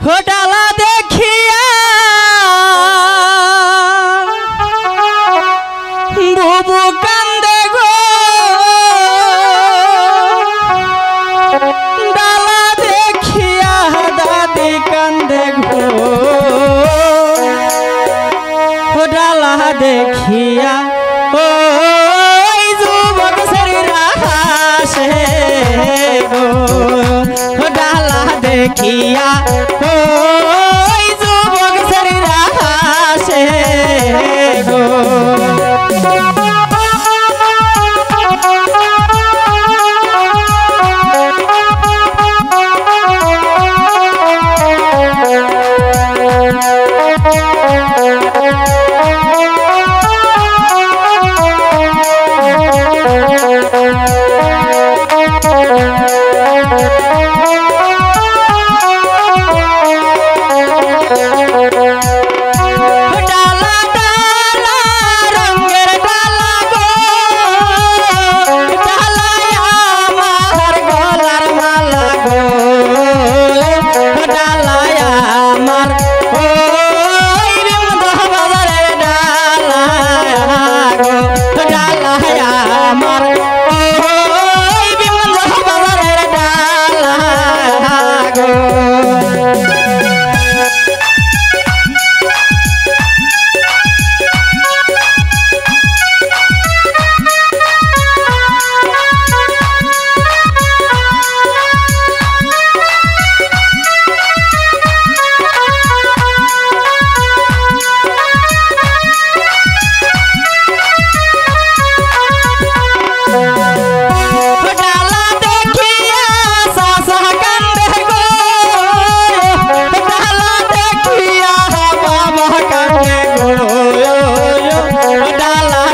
हो डाला देखिया बुबू कांदे गो डाला देखिया दादी कांदे गो हो डाला देखिया ओ जुबक शरीर हासे गो हो डाला देखिया ओ जुबक शरीर हासे गो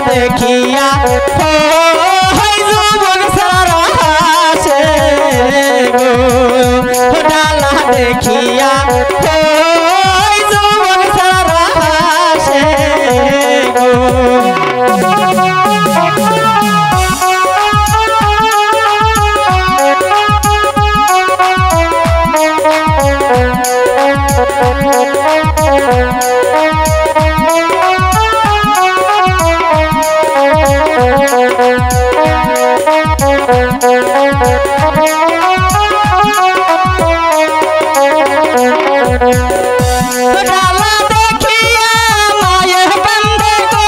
देखिया हो जुबक शरीर हासे गो हो डाला देखिया हो जुबक शरीर हासे गो डाला देखिया माये कांदे गो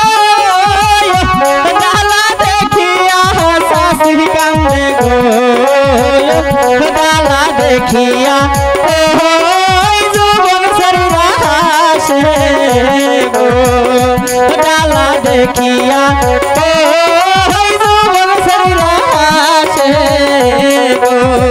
डाला देखिया सासी कांदे गो डाला देखिया ओ जुबक शरीर हासे गो डाला देखिया ओ जुबक शरीर हासे गो